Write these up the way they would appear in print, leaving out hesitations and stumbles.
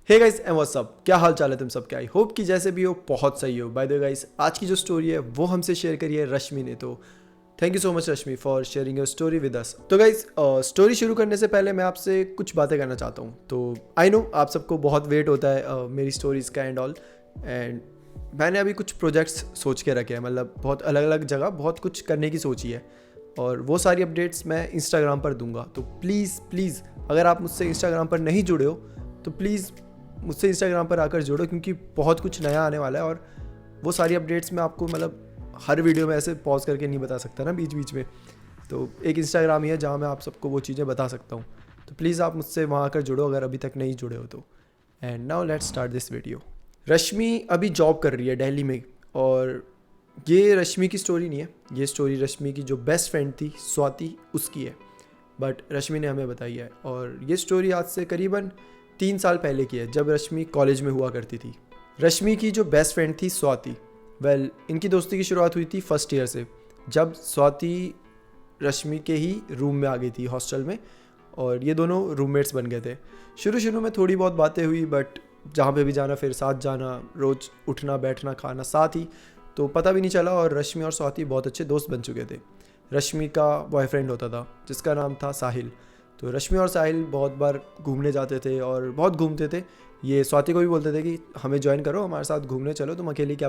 Hey guys and what's up, क्या हाल चाल है तुम सबके। आई होप कि जैसे भी हो बहुत सही हो। बाय द वे गाइस, आज की जो स्टोरी है वो हमसे शेयर करी है रश्मि ने। तो thank you so much Rashmi for sharing your story with us. तो गाइस, स्टोरी शुरू करने से पहले मैं आपसे कुछ बातें करना चाहता हूँ। तो आई नो आप सबको बहुत वेट होता है मेरी स्टोरीज़ का एंड ऑल। एंड मैंने अभी कुछ प्रोजेक्ट्स सोच के रखे हैं, मतलब बहुत अलग अलग जगह बहुत कुछ करने की सोची है। और वो सारी अपडेट्स मैं इंस्टाग्राम पर दूंगा। तो प्लीज़ प्लीज़ अगर आप मुझसे इंस्टाग्राम पर नहीं जुड़े हो तो प्लीज़ मुझसे इंस्टाग्राम पर आकर जुड़ो, क्योंकि बहुत कुछ नया आने वाला है। और वो सारी अपडेट्स मैं आपको मतलब हर वीडियो में ऐसे पॉज करके नहीं बता सकता ना बीच बीच में। तो एक इंस्टाग्राम ही है जहाँ मैं आप सबको वो चीज़ें बता सकता हूँ। तो प्लीज़ आप मुझसे वहाँ आकर जुड़ो अगर अभी तक नहीं जुड़े हो तो। And now let's start this video. Rashmi अभी जॉब कर रही है दिल्ली में। और ये रश्मि की स्टोरी नहीं है, ये स्टोरी रश्मि की जो बेस्ट फ्रेंड थी स्वाति उसकी है। बट रश्मि ने हमें बताई है। और ये स्टोरी आज से करीबन 3 साल पहले की है, जब रश्मि कॉलेज में हुआ करती थी। रश्मि की जो बेस्ट फ्रेंड थी स्वाति, इनकी दोस्ती की शुरुआत हुई थी फर्स्ट ईयर से, जब स्वाति रश्मि के ही रूम में आ गई थी हॉस्टल में। और ये दोनों रूममेट्स बन गए थे। शुरू शुरू में थोड़ी बहुत बातें हुई, बट जहाँ पे भी जाना फिर साथ जाना, रोज़ उठना बैठना खाना साथ ही, तो पता भी नहीं चला। और रश्मि और स्वाति बहुत अच्छे दोस्त बन चुके थे। रश्मि का बॉयफ्रेंड होता था जिसका नाम था साहिल। तो रश्मि और साहिल बहुत बार घूमने जाते थे और बहुत घूमते थे। ये स्वाति को भी बोलते थे कि हमें ज्वाइन करो, हमारे साथ घूमने चलो, तुम अकेली क्या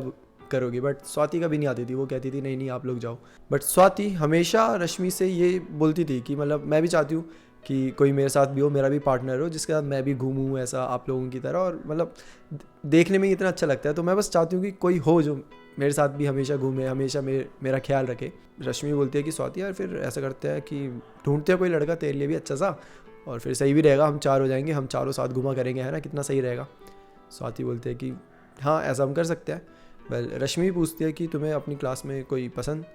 करोगी। बट स्वाति कभी नहीं आती थी, वो कहती थी नहीं नहीं आप लोग जाओ। बट स्वाति हमेशा रश्मि से ये बोलती थी कि मतलब मैं भी चाहती हूँ कि कोई मेरे साथ भी हो, मेरा भी पार्टनर हो जिसके साथ मैं भी घूमूँ ऐसा आप लोगों की तरह। और मतलब देखने में ही इतना अच्छा लगता है, तो मैं बस चाहती हूँ कि कोई हो जो मेरे साथ भी हमेशा घूमे, हमेशा मेरा ख्याल रखे। रश्मि बोलती है कि स्वाति यार फिर ऐसा करते हैं कि ढूंढते हैं कोई लड़का तेरे लिए भी अच्छा सा, और फिर सही भी रहेगा, हम 4 हो जाएंगे, हम चारों साथ घुमा करेंगे, है ना, कितना सही रहेगा। स्वाति बोलते हैं कि हाँ ऐसा हम कर सकते हैं। रश्मि पूछती है कि तुम्हें अपनी क्लास में कोई पसंद।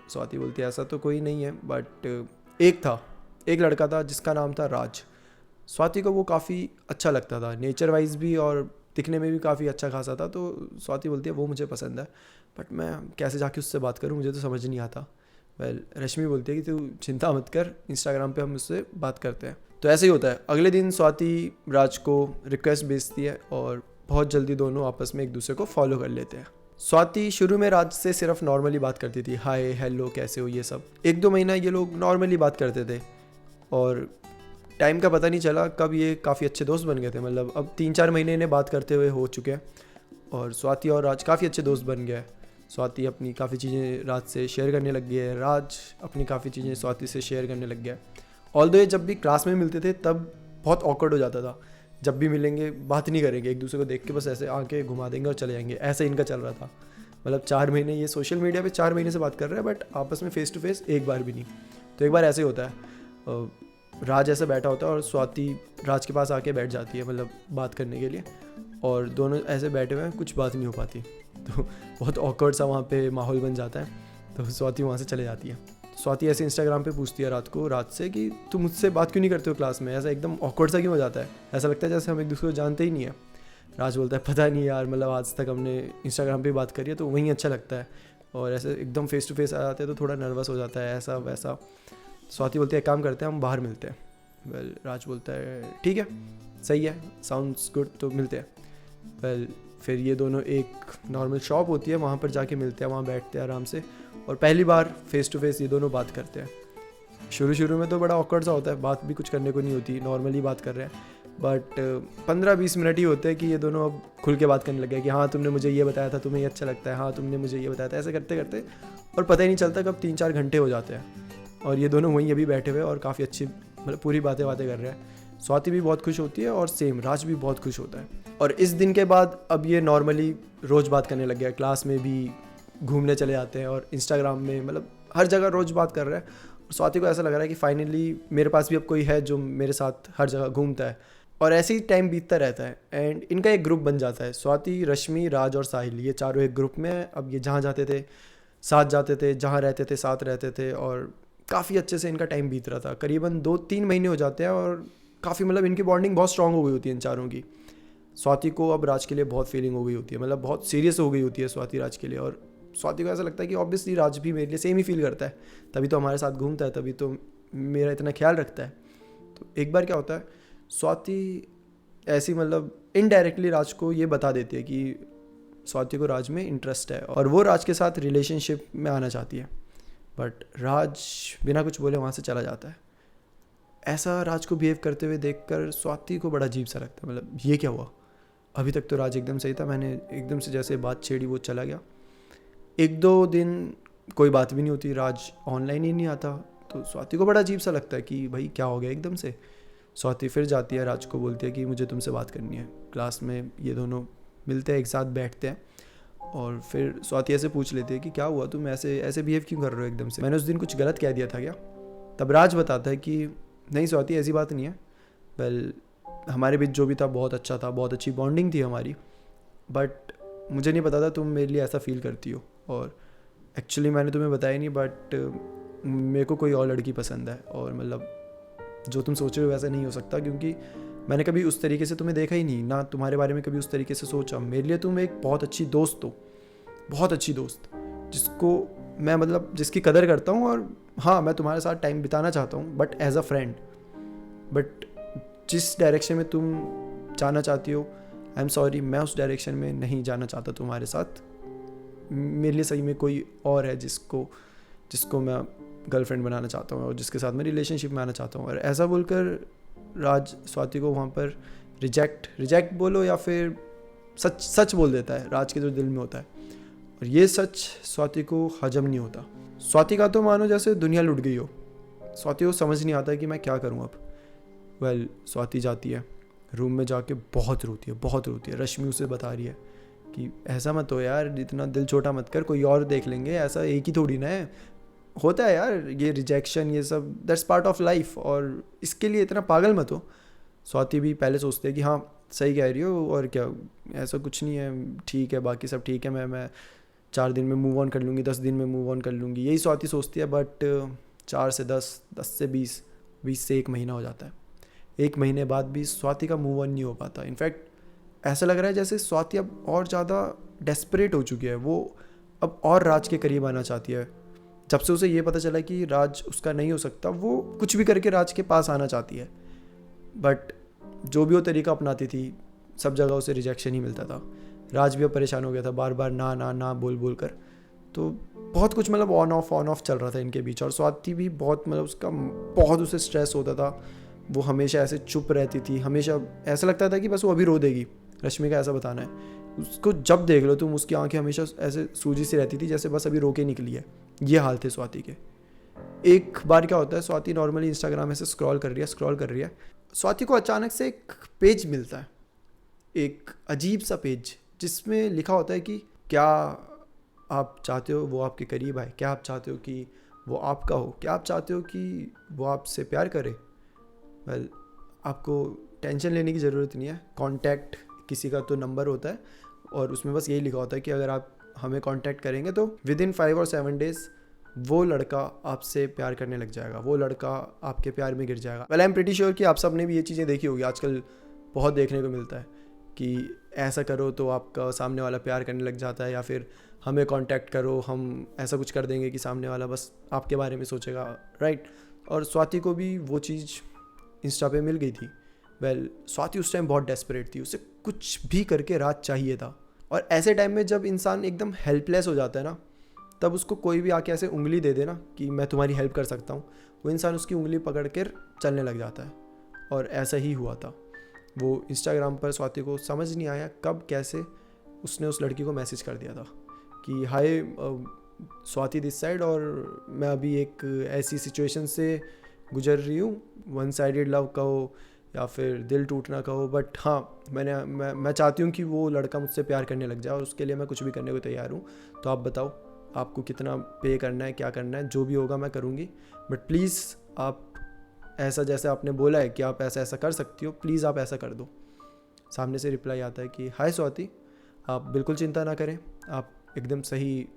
स्वाति बोलती है ऐसा तो कोई नहीं है, बट एक लड़का था जिसका नाम था राज। स्वाति को वो काफ़ी अच्छा लगता था, नेचर वाइज भी और दिखने में भी काफ़ी अच्छा खासा था। तो स्वाति बोलती है वो मुझे पसंद है, बट मैं कैसे जाके उससे बात करूं, मुझे तो समझ नहीं आता। रश्मि बोलती है कि तू चिंता मत कर, इंस्टाग्राम पे हम उससे बात करते हैं। तो ऐसे ही होता है। अगले दिन स्वाति राज को रिक्वेस्ट भेजती है और बहुत जल्दी दोनों आपस में एक दूसरे को फॉलो कर लेते हैं। स्वाति शुरू में राज से सिर्फ नॉर्मली बात करती थी, हाय हेलो कैसे हो, ये सब। 1-2 महीना ये लोग नॉर्मली बात करते थे और टाइम का पता नहीं चला कब ये काफ़ी अच्छे दोस्त बन गए थे। मतलब अब 3-4 महीने इन्हें बात करते हुए हो चुके हैं और स्वाति और राज काफ़ी अच्छे दोस्त बन गए। स्वाति अपनी काफ़ी चीज़ें राज से शेयर करने लग गई है, राज अपनी काफ़ी चीज़ें स्वाति से शेयर करने लग गया। ऑल्दो ये जब भी क्लास में मिलते थे तब बहुत ऑकवर्ड हो जाता था। जब भी मिलेंगे बात नहीं करेंगे, एक दूसरे को देख के बस ऐसे आंखें घुमा देंगे और चले जाएंगे, ऐसे इनका चल रहा था। मतलब 4 महीने ये सोशल मीडिया पे 4 महीने से बात कर रहे हैं, बट आपस में फेस टू फेस एक बार भी नहीं। तो एक बार ऐसे होता है, राज ऐसे बैठा होता है और स्वाति राज के पास आके बैठ जाती है, मतलब बात करने के लिए। और दोनों ऐसे बैठे हुए हैं, कुछ बात नहीं हो पाती। तो बहुत ऑकवर्ड सा वहाँ पे माहौल बन जाता है। तो स्वाति वहाँ से चले जाती है। स्वाति ऐसे इंस्टाग्राम पे पूछती है रात को राज से कि तुम मुझसे बात क्यों नहीं करते हो क्लास में, ऐसा एकदम ऑकवर्ड सा क्यों हो जाता है, ऐसा लगता है जैसे हम एक दूसरे को जानते ही नहीं है। राज बोलता है पता नहीं यार, मतलब आज तक हमने इंस्टाग्राम पे बात करी है तो वहीं अच्छा लगता है, और ऐसे एकदम फेस टू फेस आ जाते हैं तो थोड़ा नर्वस हो जाता है, ऐसा वैसा। स्वाति बोलती है काम करते हैं हम बाहर मिलते हैं। राज बोलता है ठीक है सही है, साउंड्स गुड, तो मिलते हैं। फिर ये दोनों एक नॉर्मल शॉप होती है वहाँ पर जाके मिलते हैं, वहाँ बैठते हैं आराम से और पहली बार फेस टू फेस ये दोनों बात करते हैं। शुरू में तो बड़ा ऑकवर्ड सा होता है, बात भी कुछ करने को नहीं होती, नॉर्मली बात कर रहे हैं। बट 15-20 मिनट ही होते हैं कि ये दोनों अब खुल के बात करने लग गए कि हाँ तुमने मुझे ये बताया था, तुम्हें ये अच्छा लगता है, हाँ तुमने मुझे ये बताया था, ऐसे करते करते और पता ही नहीं चलता कब 3-4 घंटे हो जाते हैं। और ये दोनों वहीं अभी बैठे हुए और काफ़ी अच्छी मतलब पूरी बातें कर रहे हैं। स्वाति भी बहुत खुश होती है और सेम राज भी बहुत खुश होता है। और इस दिन के बाद अब ये नॉर्मली रोज़ बात करने लग गया, क्लास में भी घूमने चले जाते हैं और इंस्टाग्राम में, मतलब हर जगह रोज़ बात कर रहे हैं। और स्वाति को ऐसा लग रहा है कि फाइनली मेरे पास भी अब कोई है जो मेरे साथ हर जगह घूमता है। और ऐसे ही टाइम बीतता रहता है एंड इनका एक ग्रुप बन जाता है। स्वाति, रश्मि, राज और साहिल, ये चारों एक ग्रुप में। अब ये जहाँ जाते थे साथ जाते थे, जहाँ रहते थे साथ रहते थे और काफ़ी अच्छे से इनका टाइम बीत रहा था। करीबन 2-3 महीने हो जाते हैं और काफ़ी मतलब इनकी बॉन्डिंग बहुत स्ट्रांग हो गई होती है इन चारों की। स्वाति को अब राज के लिए बहुत फीलिंग हो गई होती है, मतलब बहुत सीरियस हो गई होती है स्वाति राज के लिए। और स्वाति को ऐसा लगता है कि ऑब्वियसली राज भी मेरे लिए सेम ही फील करता है, तभी तो हमारे साथ घूमता है, तभी तो मेरा इतना ख्याल रखता है। तो एक बार क्या होता है, स्वाति ऐसी मतलब इनडायरेक्टली राज को ये बता देती है कि स्वाति को राज में इंटरेस्ट है और वो राज के साथ रिलेशनशिप में आना चाहती है। बट राज बिना कुछ बोले वहाँ से चला जाता है। ऐसा राज को बिहेव करते हुए देखकर स्वाति को बड़ा अजीब सा लगता है, मतलब ये क्या हुआ? अभी तक तो राज एकदम सही था, मैंने एकदम से जैसे बात छेड़ी वो चला गया। 1-2 दिन कोई बात भी नहीं होती, राज ऑनलाइन ही नहीं आता, तो स्वाति को बड़ा अजीब सा लगता है कि भाई क्या हो गया एकदम से। स्वाति फिर जाती है, राज को बोलती है कि मुझे तुमसे बात करनी है। क्लास में ये दोनों मिलते हैं, एक साथ बैठते हैं और फिर स्वाति ऐसे पूछ लेती है कि क्या हुआ, तुम ऐसे ऐसे बिहेव क्यों कर रहे हो एकदम से, मैंने उस दिन कुछ गलत कह दिया था क्या? तब राज बताता है कि नहीं स्वाति, ऐसी बात नहीं है। वेल, हमारे बीच जो भी था बहुत अच्छा था, बहुत अच्छी बॉन्डिंग थी हमारी, बट मुझे नहीं पता था तुम मेरे लिए ऐसा फील करती हो, और एक्चुअली मैंने तुम्हें बताया नहीं, बट मेरे को कोई और लड़की पसंद है, और मतलब जो तुम सोच रहे हो वैसा नहीं हो सकता, क्योंकि मैंने कभी उस तरीके से तुम्हें देखा ही नहीं, ना तुम्हारे बारे में कभी उस तरीके से सोचा। मेरे लिए तुम एक बहुत अच्छी दोस्त हो, बहुत अच्छी दोस्त, जिसको मैं मतलब जिसकी कदर करता हूँ, और हाँ मैं तुम्हारे साथ टाइम बिताना चाहता हूँ, but as a friend. But जिस डायरेक्शन में तुम जाना चाहती हो, आई एम सॉरी, मैं उस डायरेक्शन में नहीं जाना चाहता तुम्हारे साथ। मेरे लिए सही में कोई और है जिसको मैं गर्लफ्रेंड बनाना चाहता हूँ और जिसके साथ मैं रिलेशनशिप में आना चाहता हूँ। और ऐसा बोलकर राज स्वाति को वहाँ पर रिजेक्ट बोलो या फिर सच बोल देता है राज के जो दिल में होता है, और ये सच स्वाति को हजम नहीं होता। स्वाति का तो मानो जैसे दुनिया लुट गई हो। स्वाति को समझ नहीं आता कि मैं क्या करूँ अब। वेल, स्वाति जाती है रूम में, जाके बहुत रोती है। रश्मि उसे बता रही है कि ऐसा मत हो यार, इतना दिल छोटा मत कर, कोई और देख लेंगे, ऐसा एक ही थोड़ी ना है, होता है यार ये रिजेक्शन, ये सब दैट्स पार्ट ऑफ लाइफ, और इसके लिए इतना पागल मत हो। स्वाति भी पहले सोचते है कि हाँ सही कह रही हो, और क्या, ऐसा कुछ नहीं है, ठीक है, बाकी सब ठीक है, मैं 4 दिन में मूव ऑन कर लूँगी, 10 दिन में मूव ऑन कर लूँगी, यही स्वाति सोचती है। बट 4 से 10, 10 से 20, 20 से 1 महीना हो जाता है। 1 महीने बाद भी स्वाति का मूव ऑन नहीं हो पाता। इनफैक्ट ऐसा लग रहा है जैसे स्वाति अब और ज़्यादा डेस्परेट हो चुकी है, वो अब और राज के करीब आना चाहती है। जब से उसे ये पता चला कि राज उसका नहीं हो सकता, वो कुछ भी करके राज के पास आना चाहती है। बट जो भी वो तरीका अपनाती थी, सब जगह उसे रिजेक्शन ही मिलता था। राज भी अब परेशान हो गया था, बार बार ना ना ना बोल कर। तो बहुत कुछ मतलब ऑन ऑफ चल रहा था इनके बीच। और स्वाति भी बहुत मतलब उसका बहुत उसे स्ट्रेस होता था। वो हमेशा ऐसे चुप रहती थी, हमेशा ऐसा लगता था कि बस वो अभी रो देगी। रश्मि का ऐसा बताना है, उसको जब देख लो तुम, उसकी आंखें हमेशा ऐसे सूजी सी रहती थी, जैसे बस अभी रो के निकली है। ये हाल थे स्वाति के। एक बार क्या होता है, स्वाति नॉर्मली इंस्टाग्राम ऐसे स्क्रॉल कर रही है। स्वाति को अचानक से एक पेज मिलता है, एक अजीब सा पेज, जिसमें लिखा होता है कि क्या आप चाहते हो वो आपके करीब आए, क्या आप चाहते हो कि वो आपका हो, क्या आप चाहते हो कि वो आपसे प्यार करे। वेल, आपको टेंशन लेने की ज़रूरत नहीं है। कॉन्टैक्ट किसी का तो नंबर होता है, और उसमें बस यही लिखा होता है कि अगर आप हमें कांटेक्ट करेंगे तो विदिन 5 और 7 डेज़ वो लड़का आपसे प्यार करने लग जाएगा, वो लड़का आपके प्यार में गिर जाएगा। Well, I am pretty sure कि आप सब ने भी ये चीज़ें देखी होगी। आजकल बहुत देखने को मिलता है कि ऐसा करो तो आपका सामने वाला प्यार करने लग जाता है, या फिर हमें कांटेक्ट करो, हम ऐसा कुछ कर देंगे कि सामने वाला बस आपके बारे में सोचेगा, राइट। और स्वाति को भी वो चीज़ इंस्टा पे मिल गई थी। वेल, स्वाति उस टाइम बहुत डेस्परेट थी, उसे कुछ भी करके राज चाहिए था। और ऐसे टाइम में जब इंसान एकदम हेल्पलेस हो जाता है ना, तब उसको कोई भी आके ऐसे उंगली दे देना कि मैं तुम्हारी हेल्प कर सकता हूँ, वो इंसान उसकी उंगली पकड़ कर चलने लग जाता है। और ऐसा ही हुआ था। वो इंस्टाग्राम पर स्वाति को समझ नहीं आया कब कैसे उसने उस लड़की को मैसेज कर दिया था कि हाय स्वाति दिस साइड, और मैं अभी एक ऐसी सिचुएशन से गुजर रही हूँ, वन साइडेड लव कहो या फिर दिल टूटना कहो, बट हाँ मैं चाहती हूँ कि वो लड़का मुझसे प्यार करने लग जाए, और उसके लिए मैं कुछ भी करने को तैयार हूँ। तो आप बताओ आपको कितना पे करना है, क्या करना है, जो भी होगा मैं करूँगी, बट प्लीज़ आप ऐसा जैसे आपने बोला है कि आप ऐसा कर सकती हो, प्लीज़ आप ऐसा कर दो। सामने से रिप्लाई आता है कि हाय स्वाति, आप बिल्कुल चिंता ना करें, आप एकदम सही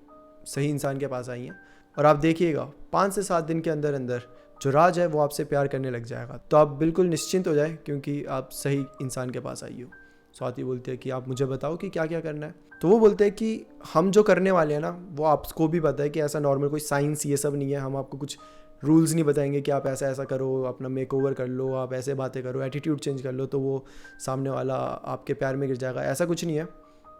इंसान के पास आई हैं, और आप देखिएगा 5 से 7 दिन के अंदर अंदर जो राज है वो आपसे प्यार करने लग जाएगा। तो आप बिल्कुल निश्चिंत हो जाए, क्योंकि आप सही इंसान के पास आई हो। स्वाति बोलती है कि आप मुझे बताओ कि क्या क्या करना है। तो वो बोलते हैं कि हम जो करने वाले हैं ना, वो आपको भी पता है कि ऐसा नॉर्मल कोई साइंस ये सब नहीं है, हम आपको कुछ रूल्स नहीं बताएंगे कि आप ऐसा ऐसा करो, अपना मेक ओवर कर लो, आप ऐसे बातें करो, एटीट्यूड चेंज कर लो तो वो सामने वाला आपके प्यार में गिर जाएगा। ऐसा कुछ नहीं है।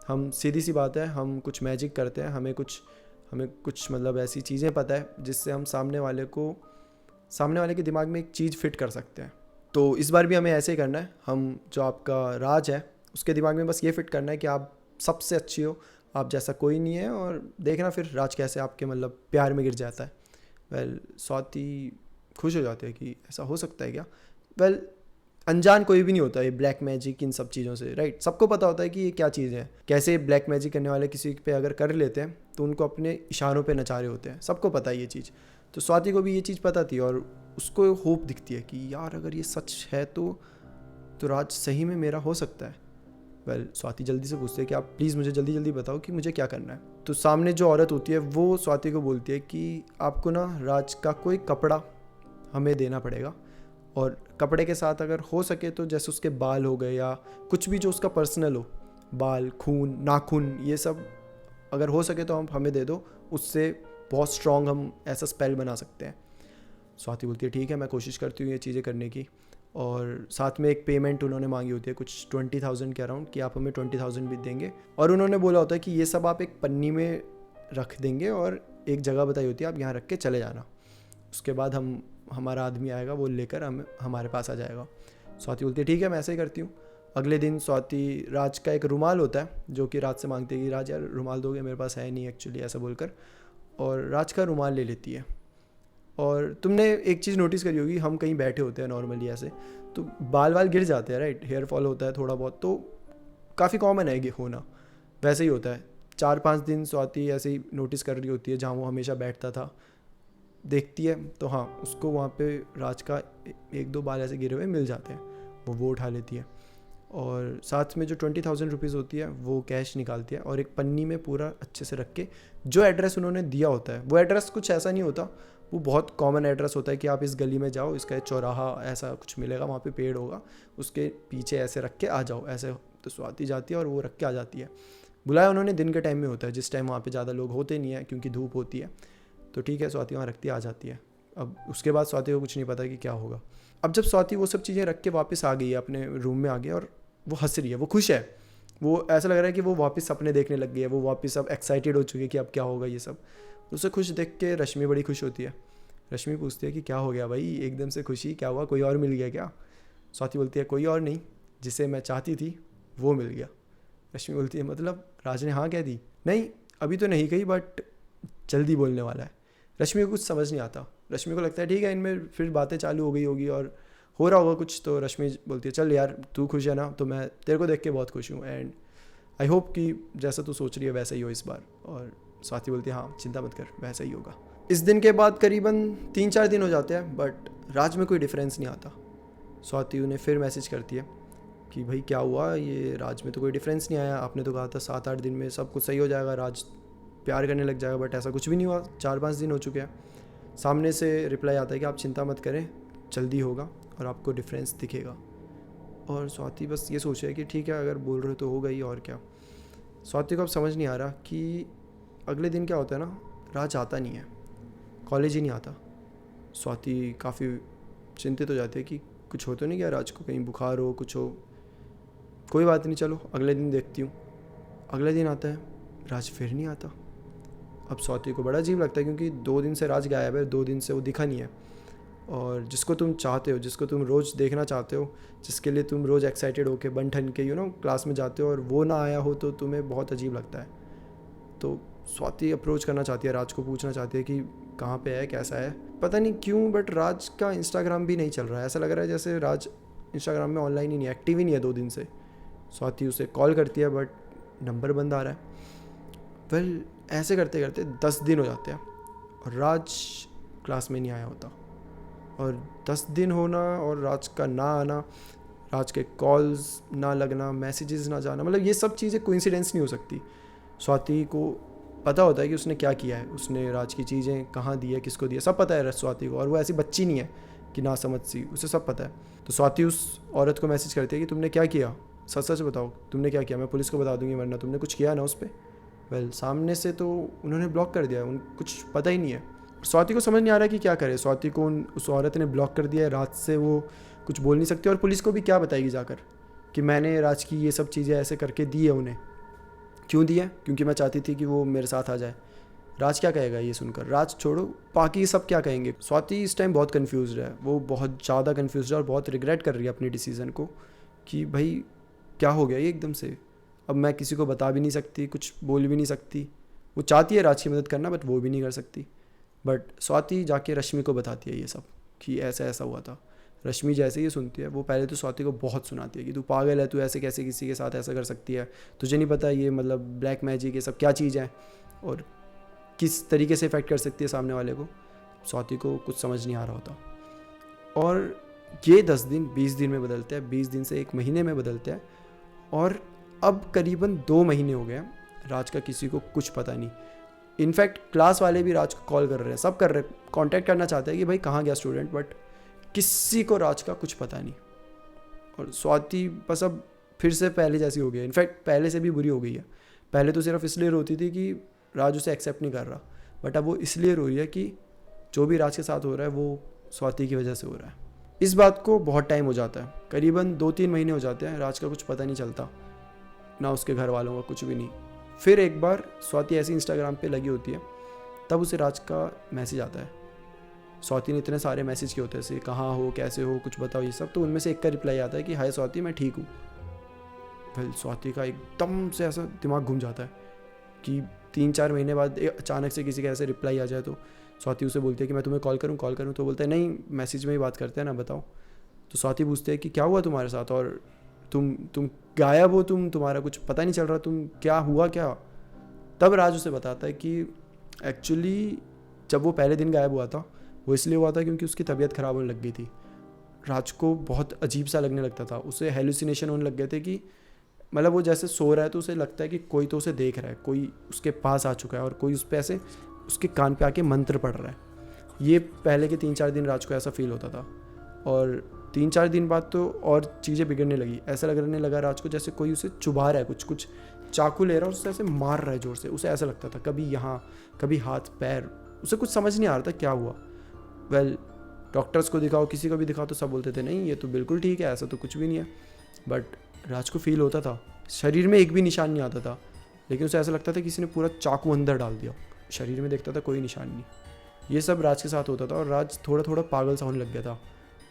हम सीधी सी बात है, हम कुछ मैजिक करते हैं, हमें कुछ मतलब ऐसी चीज़ें पता है जिससे हम सामने वाले के दिमाग में एक चीज़ फिट कर सकते हैं। तो इस बार भी हमें ऐसे ही करना है। हम जो आपका राज है उसके दिमाग में बस ये फिट करना है कि आप सबसे अच्छी हो, आप जैसा कोई नहीं है, और देखना फिर राज कैसे आपके मतलब प्यार में गिर जाता है। स्वाति खुश हो जाते हैं कि ऐसा हो सकता है क्या। अनजान कोई भी नहीं होता ये ब्लैक मैजिक इन सब चीज़ों से, राइट। सबको पता होता है कि ये क्या चीज़ है, कैसे ब्लैक मैजिक करने वाले किसी पे अगर कर लेते हैं तो उनको अपने इशारों पे नचा रहे होते हैं, सबको पता है ये चीज़। तो स्वाति को भी ये चीज़ पता थी और उसको होप दिखती है कि यार अगर ये सच है तो राज सही में मेरा हो सकता है। स्वाति जल्दी से पूछती है कि आप प्लीज़ मुझे जल्दी जल्दी बताओ कि मुझे क्या करना है। तो सामने जो औरत होती है वो स्वाति को बोलती है कि आपको ना राज का कोई कपड़ा हमें देना पड़ेगा, और कपड़े के साथ अगर हो सके तो जैसे उसके बाल हो गए या कुछ भी जो उसका पर्सनल हो, बाल, खून, नाखून, ये सब अगर हो सके तो हम हमें दे दो, उससे बहुत स्ट्रॉन्ग हम ऐसा स्पेल बना सकते हैं। स्वाति बोलती है ठीक है, मैं कोशिश करती हूँ ये चीज़ें करने की। और साथ में एक पेमेंट उन्होंने मांगी होती है कुछ 20,000 के अराउंड, कि आप हमें 20,000 भी देंगे। और उन्होंने बोला होता है कि ये सब आप एक पन्नी में रख देंगे और एक जगह बताई होती है, आप यहाँ रख के चले जाना, उसके बाद हमारा आदमी आएगा, वो लेकर हमारे पास आ जाएगा। स्वाति बोलती है ठीक है, मैं ऐसे ही करती हूँ। अगले दिन स्वाति राज का एक रुमाल होता है जो कि राज से मांगती है कि राज यार रुमाल दोगे, मेरे पास है नहीं एक्चुअली, ऐसा बोलकर, और राज का रुमाल ले लेती है। और तुमने एक चीज़ नोटिस करी होगी, हम कहीं बैठे होते हैं नॉर्मली ऐसे, तो बाल गिर जाते हैं, राइट, हेयर फॉल होता है थोड़ा बहुत, तो काफ़ी कॉमन है ये होना। वैसे ही होता है। 4-5 दिन स्वाति ऐसे ही नोटिस कर रही होती है जहाँ वो हमेशा बैठता था, देखती है तो हाँ उसको वहाँ पे राज का 1-2 बाल ऐसे गिरे हुए मिल जाते हैं, वो उठा लेती है। और साथ में जो 20,000 रुपीज़ होती है वो कैश निकालती है और एक पन्नी में पूरा अच्छे से रख के, जो एड्रेस उन्होंने दिया होता है वो एड्रेस कुछ ऐसा नहीं होता, वो बहुत कॉमन एड्रेस होता है कि आप इस गली में जाओ, इसका चौराहा ऐसा कुछ मिलेगा, वहाँ पे पेड़ होगा, उसके पीछे ऐसे रख के आ जाओ, ऐसे। तो स्वाति जाती है और वो रख के आ जाती है। बुलाया उन्होंने दिन के टाइम में होता है, जिस टाइम वहाँ पे ज़्यादा लोग होते नहीं है क्योंकि धूप होती है। तो ठीक है, स्वाति वहाँ रखती आ जाती है। अब उसके बाद स्वाति को कुछ नहीं पता कि क्या होगा। अब जब स्वाति वो सब चीज़ें रख के वापस आ गई है, अपने रूम में आ गई, और वो हंस रही है, वो खुश है, वो ऐसा लग रहा है कि वो वापस सपने देखने लग गई है, वो वापस अब एक्साइटेड हो चुकी है कि अब क्या होगा ये सब। उसे खुश देख के रश्मि बड़ी खुश होती है। रश्मि पूछती है कि क्या हो गया भाई, एकदम से खुशी, क्या हुआ, कोई और मिल गया क्या? स्वाति बोलती है कोई और नहीं, जिसे मैं चाहती थी वो मिल गया। रश्मि बोलती है मतलब राज ने हाँ कह दी? नहीं अभी तो नहीं कही, बट जल्दी बोलने वाला है। रश्मि को कुछ समझ नहीं आता। रश्मि को लगता है ठीक है इनमें फिर बातें चालू हो गई होगी और हो रहा होगा कुछ। तो रश्मि बोलती है चल यार तू खुश है ना, तो मैं तेरे को देख के बहुत खुश हूँ, एंड आई होप कि जैसा तू सोच रही है वैसा ही हो इस बार। और स्वाति बोलती है हाँ चिंता मत कर, वैसा ही होगा। इस दिन के बाद करीबन 3-4 दिन हो जाते हैं, बट राज में कोई डिफरेंस नहीं आता। स्वाति उन्हें फिर मैसेज करती है कि भाई क्या हुआ, ये राज में तो कोई डिफरेंस नहीं आया, आपने तो कहा था 7-8 दिन में सब कुछ सही हो जाएगा, राज प्यार करने लग जाएगा, बट ऐसा कुछ भी नहीं हुआ। 4-5 दिन हो चुके हैं। सामने से रिप्लाई आता है कि आप चिंता मत करें, जल्दी होगा और आपको डिफरेंस दिखेगा। और स्वाति बस ये सोच रही है कि ठीक है अगर बोल रहे तो होगा ही, और क्या। स्वाति को अब समझ नहीं आ रहा कि अगले दिन क्या होता है ना, राज आता नहीं है, कॉलेज ही नहीं आता। स्वाति काफ़ी चिंतित हो जाती है कि कुछ हो तो नहीं गया राज को, कहीं बुखार हो, कुछ हो। कोई बात नहीं, चलो अगले दिन देखती हूँ। अगले दिन आता है, राज फिर नहीं आता। अब स्वाति को बड़ा अजीब लगता है क्योंकि 2 दिन से राज गायब है, 2 दिन से वो दिखा नहीं है। और जिसको तुम चाहते हो, जिसको तुम रोज़ देखना चाहते हो, जिसके लिए तुम रोज़ एक्साइटेड होके बन ठन के क्लास में जाते हो, और वो ना आया हो तो तुम्हें बहुत अजीब लगता है। तो स्वाति अप्रोच करना चाहती है, राज को पूछना चाहती है कि कहाँ पे है, कैसा है। पता नहीं क्यों बट राज का इंस्टाग्राम भी नहीं चल रहा है, ऐसा लग रहा है जैसे राज इंस्टाग्राम में ऑनलाइन ही नहीं, एक्टिव ही नहीं है 2 दिन से। स्वाति उसे कॉल करती है बट नंबर बंद आ रहा है। ऐसे करते करते 10 दिन हो जाते हैं और राज क्लास में नहीं आया होता। और 10 दिन होना और राज का ना आना, राज के कॉल्स ना लगना, मैसेजेस ना जाना, मतलब ये सब चीज़ें कोइंसिडेंस नहीं हो सकती। स्वाति को पता होता है कि उसने क्या किया है, उसने राज की चीज़ें कहाँ दी है, किसको दी है, सब पता है स्वाति को। और वो ऐसी बच्ची नहीं है कि ना समझ सी, उसे सब पता है। तो स्वाति उस औरत को मैसेज करती है कि तुमने क्या किया, सच सच बताओ तुमने क्या किया, मैं पुलिस को बता दूंगी वरना तुमने कुछ किया ना उस पर। सामने से तो उन्होंने ब्लॉक कर दिया, उन कुछ पता ही नहीं है। स्वाति को समझ नहीं आ रहा कि क्या करे। स्वाति को उस औरत ने ब्लॉक कर दिया है, राज से वो कुछ बोल नहीं सकती और पुलिस को भी क्या बताएगी जाकर कि मैंने राज की ये सब चीज़ें ऐसे करके दी है उन्हें। क्यों दी है? क्योंकि मैं चाहती थी कि वो मेरे साथ आ जाए। राज क्या कहेगा ये सुनकर? राज छोड़ो, बाकी सब क्या कहेंगे। स्वाति इस टाइम बहुत कन्फ्यूज़ है, वो बहुत ज़्यादा कन्फ्यूज़ है और बहुत रिग्रेट कर रही है अपनी डिसीज़न को कि भाई क्या हो गया ये एकदम से। अब मैं किसी को बता भी नहीं सकती, कुछ बोल भी नहीं सकती। वो चाहती है राज की मदद करना बट वो भी नहीं कर सकती। बट स्वाति जाके रश्मि को बताती है ये सब कि ऐसा ऐसा हुआ था। रश्मि जैसे ही सुनती है वो पहले तो स्वाति को बहुत सुनाती है कि तू पागल है, तू ऐसे कैसे किसी के साथ ऐसा कर सकती है, तुझे नहीं पता ये मतलब ब्लैक मैजिक ये सब क्या चीज़ है और किस तरीके से इफ़ेक्ट कर सकती है सामने वाले को। स्वाति को कुछ समझ नहीं आ रहा होता और ये 10 दिन 20 दिन में बदलते हैं, 20 दिन से 1 महीने में बदलते हैं और अब करीबन 2 महीने हो गए हैं। राज का किसी को कुछ पता नहीं। इनफैक्ट क्लास वाले भी राज को कॉल कर रहे हैं, सब कर रहे हैं, कांटेक्ट करना चाहते हैं कि भाई कहाँ गया स्टूडेंट, बट किसी को राज का कुछ पता नहीं। और स्वाति बस अब फिर से पहले जैसी हो गई है, इनफैक्ट पहले से भी बुरी हो गई है। पहले तो सिर्फ इसलिए रोती थी कि राज उसे एक्सेप्ट नहीं कर रहा, बट अब वो इसलिए रो रही है कि जो भी राज के साथ हो रहा है वो स्वाति की वजह से हो रहा है। इस बात को बहुत टाइम हो जाता है, करीबन 2-3 महीने हो जाते हैं, राज का कुछ पता नहीं चलता, ना उसके घर वालों का कुछ भी नहीं। फिर एक बार स्वाति ऐसी इंस्टाग्राम पे लगी होती है, तब उसे राज का मैसेज आता है। स्वाति ने इतने सारे मैसेज किए होते हैं, ऐसे कहाँ हो, कैसे हो, कुछ बताओ ये सब, तो उनमें से एक का रिप्लाई आता है कि हाय स्वाति, मैं ठीक हूँ। फिर स्वाति का एकदम से ऐसा दिमाग घूम जाता है कि 3-4 महीने बाद अचानक से किसी का ऐसे रिप्लाई आ जाए। तो स्वाति उसे बोलती है कि मैं तुम्हें कॉल करूँ, तो बोलता है नहीं, मैसेज में ही बात करते हैं ना, बताओ। तो स्वाति पूछती है कि क्या हुआ तुम्हारे साथ और तुम गायब हो, तुम्हारा कुछ पता नहीं चल रहा, तुम क्या हुआ क्या। तब राज उसे बताता है कि एक्चुअली जब वो पहले दिन गायब हुआ था वो इसलिए हुआ था क्योंकि उसकी तबीयत ख़राब होने लग गई थी। राज को बहुत अजीब सा लगने लगता था, उसे हेलुसिनेशन होने लग गए थे कि मतलब वो जैसे सो रहा है तो उसे लगता है कि कोई तो उसे देख रहा है, कोई उसके पास आ चुका है और कोई उस पर ऐसे उसके कान पे आके मंत्र पढ़ रहा है। ये पहले के 3-4 दिन राज को ऐसा फील होता था और 3-4 दिन बाद तो और चीज़ें बिगड़ने लगी। ऐसा लगने लगा राज को जैसे कोई उसे चुभा रहा है, कुछ चाकू ले रहा है और उससे ऐसे मार रहा है जोर से। उसे ऐसा लगता था कभी यहाँ कभी हाथ पैर, उसे कुछ समझ नहीं आ रहा था क्या हुआ। डॉक्टर्स को दिखाओ, किसी को भी दिखाओ तो सब बोलते थे नहीं ये तो बिल्कुल ठीक है, ऐसा तो कुछ भी नहीं है। बट राज को फील होता था, शरीर में एक भी निशान नहीं आता था, लेकिन उसे ऐसा लगता था किसी ने पूरा चाकू अंदर डाल दिया। शरीर में देखता था कोई निशान नहीं। ये सब राज के साथ होता था और राज थोड़ा थोड़ा पागल सा होने लग गया था।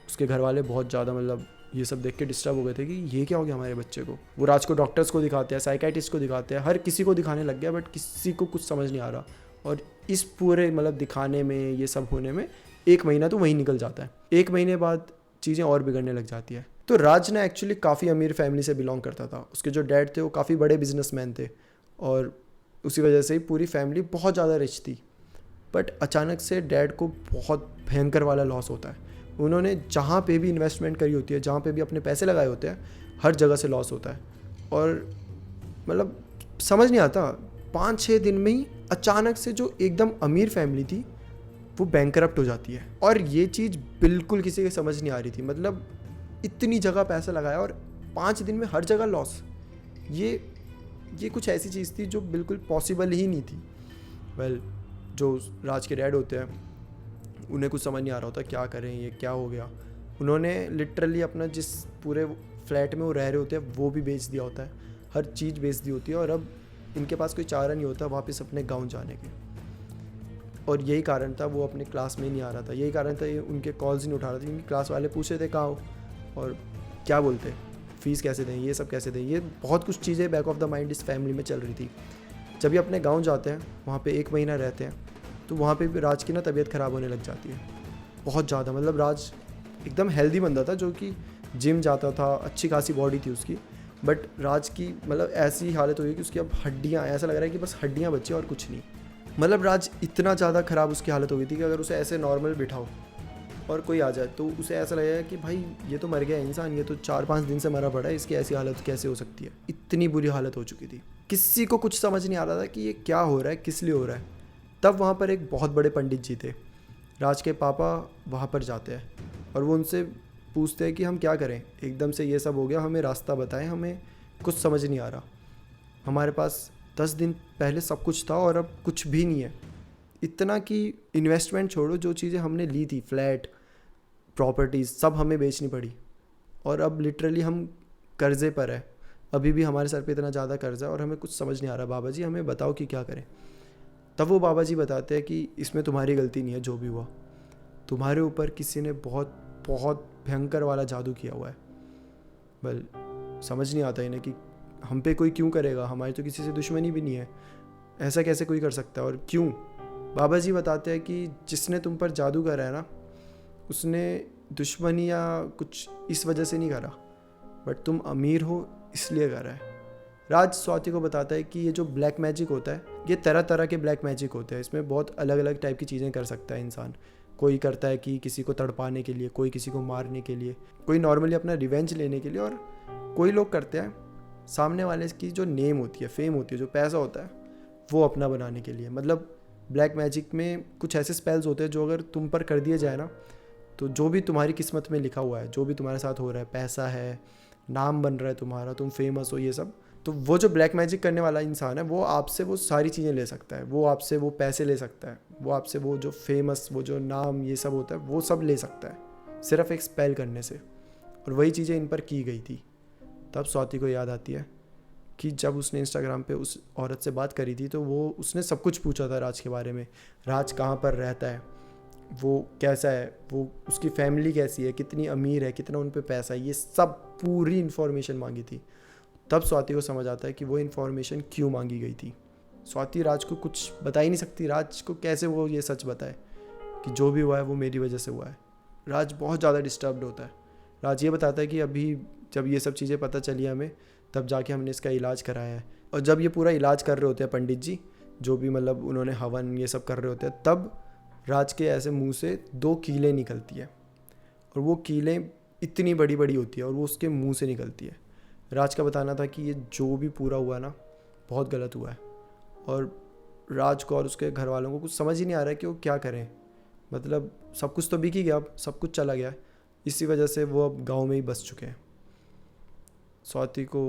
उसके घर वाले बहुत ज़्यादा मतलब ये सब देख के डिस्टर्ब हो गए थे कि ये क्या हो गया हमारे बच्चे को। वो राज को डॉक्टर्स को दिखाते हैं, साइकाइटिस्ट को दिखाते हैं, हर किसी को दिखाने लग गया, बट किसी को कुछ समझ नहीं आ रहा। और इस पूरे मतलब दिखाने में, ये सब होने में 1 महीना तो वहीं निकल जाता है। 1 महीने बाद चीज़ें और बिगड़ने लग जाती है। तो राज ने एक्चुअली काफ़ी अमीर फैमिली से बिलोंग करता था। उसके जो डैड थे वो काफ़ी बड़े बिजनेसमैन थे और उसी वजह से ही पूरी फैमिली बहुत ज़्यादा रिच थी। बट अचानक से डैड को बहुत भयंकर वाला लॉस होता है। उन्होंने जहाँ पे भी इन्वेस्टमेंट करी होती है, जहाँ पे भी अपने पैसे लगाए होते हैं, हर जगह से लॉस होता है। और मतलब समझ नहीं आता, 5-6 दिन में ही अचानक से जो एकदम अमीर फैमिली थी वो बैंकरप्ट हो जाती है। और ये चीज़ बिल्कुल किसी के समझ नहीं आ रही थी। मतलब इतनी जगह पैसा लगाया और 5 दिन में हर जगह लॉस। ये कुछ ऐसी चीज़ थी जो बिल्कुल पॉसिबल ही नहीं थी। जो राज के डैड होते हैं उन्हें कुछ समझ नहीं आ रहा होता क्या करें, ये क्या हो गया। उन्होंने लिटरली अपना जिस पूरे फ्लैट में वो रह रहे होते हैं वो भी बेच दिया होता है, हर चीज़ बेच दी होती है और अब इनके पास कोई चारा नहीं होता वापस अपने गांव जाने के। और यही कारण था वो अपने क्लास में नहीं आ रहा था, यही कारण था ये उनके कॉल्स नहीं उठा रहा था, क्योंकि क्लास वाले पूछ रहे थे कहाँ हो और क्या बोलते, फ़ीस कैसे दें, ये सब कैसे दें, ये बहुत कुछ चीज़ें बैक ऑफ द माइंड इस फैमिली में चल रही थी। जब ये अपने गांव जाते हैं, वहाँ पे 1 महीना रहते हैं, तो वहाँ पे भी राज की ना तबीयत ख़राब होने लग जाती है बहुत ज़्यादा। मतलब राज एकदम हेल्दी बंदा था जो कि जिम जाता था, अच्छी खासी बॉडी थी उसकी, बट राज की मतलब ऐसी हालत हुई कि उसकी अब हड्डियाँ, ऐसा लग रहा है कि बस हड्डियाँ बची और कुछ नहीं। मतलब राज इतना ज़्यादा ख़राब उसकी हालत हो गई थी कि अगर उसे ऐसे नॉर्मल बिठाओ और कोई आ जाए तो उसे ऐसा लगेगा कि भाई ये तो मर गया इंसान, ये तो 4-5 दिन से मरा पड़ा है, इसकी ऐसी हालत कैसे हो सकती है। इतनी बुरी हालत हो चुकी थी, किसी को कुछ समझ नहीं आ रहा था कि ये क्या हो रहा है, किस लिए हो रहा है। तब वहाँ पर एक बहुत बड़े पंडित जी थे, राज के पापा वहाँ पर जाते हैं और वो उनसे पूछते हैं कि हम क्या करें, एकदम से ये सब हो गया, हमें रास्ता बताएं, हमें कुछ समझ नहीं आ रहा, हमारे पास 10 दिन पहले सब कुछ था और अब कुछ भी नहीं है, इतना कि इन्वेस्टमेंट छोड़ो, जो चीज़ें हमने ली थी, फ्लैट, प्रॉपर्टीज़, सब हमें बेचनी पड़ी। और अब लिटरली हम कर्ज़े पर है, अभी भी हमारे सर पे इतना ज़्यादा कर्ज़ा है और हमें कुछ समझ नहीं आ रहा, बाबा जी हमें बताओ कि क्या करें। तब वो बाबा जी बताते हैं कि इसमें तुम्हारी गलती नहीं है, जो भी हुआ तुम्हारे ऊपर किसी ने बहुत बहुत भयंकर वाला जादू किया हुआ है। वेल, समझ नहीं आता इन्हें कि हम पे कोई क्यों करेगा, हमारी तो किसी से दुश्मनी भी नहीं है, ऐसा कैसे कोई कर सकता है और क्यों। बाबा जी बताते हैं कि जिसने तुम पर जादू करा है ना, उसने दुश्मनी या कुछ इस वजह से नहीं करा, बट तुम अमीर हो इसलिए करा है। राज स्वाति को बताता है कि ये जो ब्लैक मैजिक होता है, ये तरह तरह के ब्लैक मैजिक होते हैं, इसमें बहुत अलग अलग टाइप की चीज़ें कर सकता है इंसान। कोई करता है कि किसी को तड़पाने के लिए, कोई किसी को मारने के लिए, कोई नॉर्मली अपना रिवेंज लेने के लिए, और कोई लोग करते हैं सामने वाले की जो नेम होती है, फेम होती है, जो पैसा होता है, वो अपना बनाने के लिए। मतलब ब्लैक मैजिक में कुछ ऐसे स्पेल्स होते हैं जो अगर तुम पर कर दिए जाए ना, तो जो भी तुम्हारी किस्मत में लिखा हुआ है, जो भी तुम्हारे साथ हो रहा है, पैसा है, नाम बन रहा है तुम्हारा, तुम फेमस हो, ये सब, तो वो जो ब्लैक मैजिक करने वाला इंसान है, वो आपसे वो सारी चीज़ें ले सकता है, वो आपसे वो पैसे ले सकता है, वो आपसे वो जो फेमस, वो जो नाम, ये सब होता है, वो सब ले सकता है सिर्फ एक स्पेल करने से। और वही चीज़ें इन पर की गई थी। तब स्वाति को याद आती है कि जब उसने इंस्टाग्राम पे उस औरत से बात करी थी, तो वो उसने सब कुछ पूछा था राज के बारे में। राज कहाँ पर रहता है, वो कैसा है, वो उसकी फैमिली कैसी है, कितनी अमीर है, कितना उन पे पैसा है, ये सब पूरी इन्फॉर्मेशन मांगी थी। तब स्वाति को समझ आता है कि वो इन्फॉर्मेशन क्यों मांगी गई थी। स्वाति राज को कुछ बता ही नहीं सकती, राज को कैसे वो ये सच बताए कि जो भी हुआ है वो मेरी वजह से हुआ है। राज बहुत ज़्यादा डिस्टर्ब्ड होता है। राज ये बताता है कि अभी जब ये सब चीज़ें पता चली हमें, तब जाके हमने इसका इलाज कराया है। और जब ये पूरा इलाज कर रहे होते हैं पंडित जी, जो भी मतलब उन्होंने हवन ये सब कर रहे होते हैं, तब राज के ऐसे मुंह से 2 कीलें निकलती है, और वो कीलें इतनी बड़ी बड़ी होती है और वो उसके मुंह से निकलती है। राज का बताना था कि ये जो भी पूरा हुआ ना, बहुत गलत हुआ है, और राज को और उसके घर वालों को कुछ समझ ही नहीं आ रहा है कि वो क्या करें। मतलब सब कुछ तो बिक ही गया, अब सब कुछ चला गया, इसी वजह से वो अब गांव में ही बस चुके हैं। स्वाति को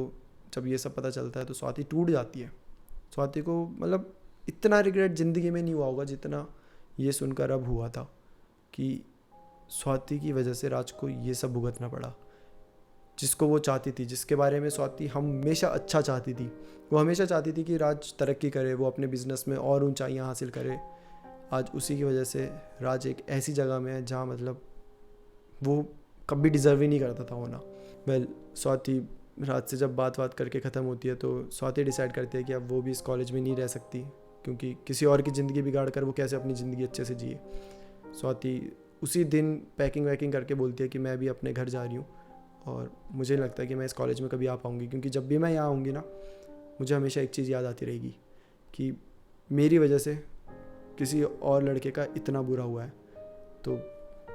जब ये सब पता चलता है तो स्वाति टूट जाती है। स्वाति को मतलब इतना रिग्रेट ज़िंदगी में नहीं हुआ होगा जितना ये सुनकर अब हुआ था कि स्वाति की वजह से राज को ये सब भुगतना पड़ा, जिसको वो चाहती थी, जिसके बारे में स्वाति हमेशा अच्छा चाहती थी। वो हमेशा चाहती थी कि राज तरक्की करे, वो अपने बिजनेस में और ऊंचाइयां हासिल करे। आज उसी की वजह से राज एक ऐसी जगह में है जहाँ मतलब वो कभी डिज़र्व ही नहीं करता था होना। वेल, स्वाति राज से जब बात करके ख़त्म होती है, तो स्वाति डिसाइड करती है कि अब वो भी इस कॉलेज में नहीं रह सकती, क्योंकि किसी और की ज़िंदगी बिगाड़ कर वो कैसे अपनी ज़िंदगी अच्छे से जिए। स्वाति उसी दिन पैकिंग वैकिंग करके बोलती है कि मैं भी अपने घर जा रही हूँ, और मुझे नहीं लगता कि मैं इस कॉलेज में कभी आ पाऊँगी, क्योंकि जब भी मैं यहाँ आऊँगी ना, मुझे हमेशा एक चीज़ याद आती रहेगी कि मेरी वजह से किसी और लड़के का इतना बुरा हुआ है। तो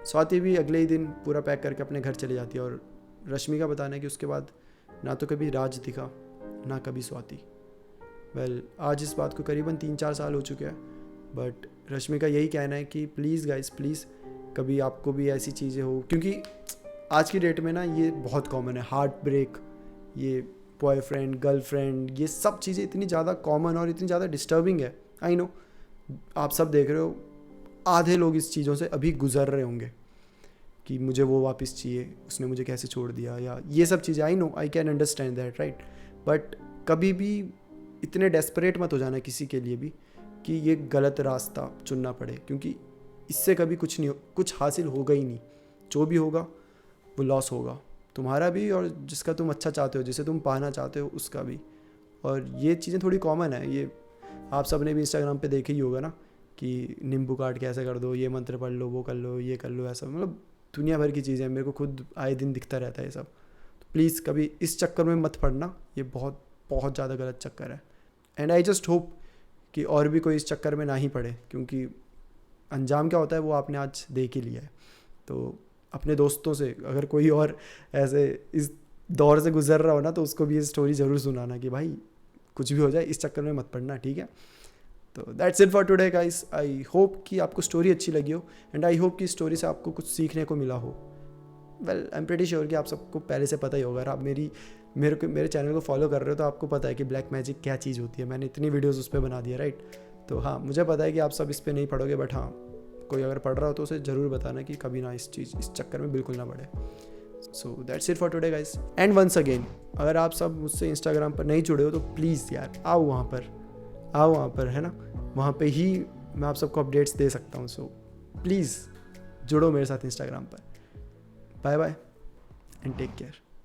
स्वाति भी अगले ही दिन पूरा पैक करके अपने घर चली जाती है, और रश्मि का बताना है कि उसके बाद ना तो कभी राज दिखा, ना कभी स्वाति। वेल, आज इस बात को करीबन 3-4 साल हो चुके हैं, बट रश्मि का यही कहना है कि प्लीज़ गाइस, प्लीज़ कभी आपको भी ऐसी चीज़ें हो, क्योंकि आज की डेट में ना ये बहुत कॉमन है, हार्ट ब्रेक, ये बॉयफ्रेंड गर्लफ्रेंड, ये सब चीज़ें इतनी ज़्यादा कॉमन और इतनी ज़्यादा डिस्टर्बिंग है। आई नो, आप सब देख रहे हो, आधे लोग इस चीज़ों से अभी गुजर रहे होंगे कि मुझे वो वापस चाहिए, उसने मुझे कैसे छोड़ दिया, या ये सब चीज़ें। I know, I can understand that, right. But कभी भी इतने डेस्परेट मत हो जाना किसी के लिए भी कि ये गलत रास्ता चुनना पड़े, क्योंकि इससे कभी कुछ हासिल होगा ही नहीं। जो भी होगा वो लॉस होगा, तुम्हारा भी, और जिसका तुम अच्छा चाहते हो, जिसे तुम पाना चाहते हो, उसका भी। और ये चीज़ें थोड़ी कॉमन है, ये आप सब ने भी इंस्टाग्राम पे देखे ही होगा ना, कि नींबू काट के ऐसा कर दो, ये मंत्र पढ़ लो, वो कर लो, ये कर लो, ऐसा, मतलब दुनिया भर की चीज़ें, मेरे को खुद आए दिन दिखता रहता है ये सब। तो प्लीज़ कभी इस चक्कर में मत पड़ना, ये बहुत बहुत ज़्यादा गलत चक्कर है। एंड आई जस्ट होप कि और भी कोई इस चक्कर में ना ही पड़े, क्योंकि अंजाम क्या होता है वो आपने आज देख ही लिया है। तो अपने दोस्तों से अगर कोई और ऐसे इस दौर से गुजर रहा हो ना, तो उसको भी ये स्टोरी ज़रूर सुनाना कि भाई कुछ भी हो जाए इस चक्कर में मत पड़ना, ठीक है। तो that's it for today guys. I hope कि आपको स्टोरी अच्छी लगी हो, एंड आई होप कि स्टोरी से आपको कुछ सीखने को मिला हो। Well, I am pretty sure कि आप सबको पहले से पता ही होगा, अगर आप मेरे चैनल को फॉलो कर रहे हो तो आपको पता है कि ब्लैक मैजिक क्या चीज़ होती है। मैंने इतनी वीडियोज़ उस पर बना दिया, राइट। तो हाँ, मुझे पता है कि आप सब इस पे नहीं पढ़ोगे, बट हाँ, कोई अगर पढ़ रहा हो तो उसे ज़रूर बताना कि कभी ना इस चक्कर में बिल्कुल ना पड़े। So that's it for today guys. And once again, अगर आप सब मुझसे इंस्टाग्राम पर नहीं जुड़े हो तो प्लीज़ यार आओ वहाँ पर, है ना, वहाँ पे ही मैं आप सबको अपडेट्स दे सकता हूँ। सो प्लीज़ जुड़ो मेरे साथ इंस्टाग्राम पर। Bye bye and take care.